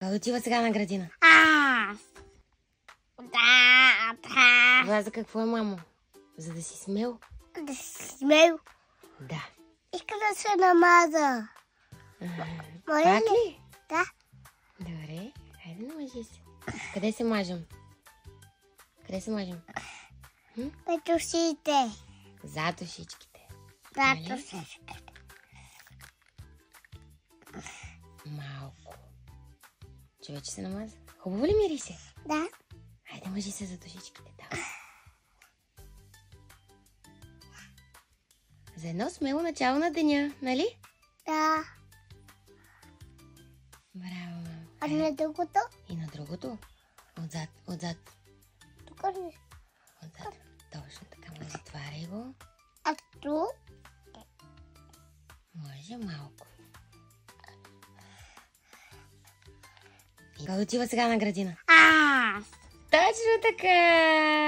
Кой отива сега на градина? Аз. Да. Това за какво е, мамо? За да си смел? Да си смел. Да. Искам да се намаза. Пак ли? Да. Добре, хайде намажи се. Къде се мажем? Къде се мажем? Пред ушите. Зад ушичките. Зад Нали? ушите. Малко. Че вече се намаза. Хубаво ли мирише? Да. Хайде мажи се зад ушичките. Да. За едно смело начало на деня, нали? Да. Браво, мамо. А на другото? И на другото. Отзад, отзад, Тук ли? отзад. Точно така, ма затваряй го. А тук? Може малко. И кой отива сега на градина? Аз. Точно така!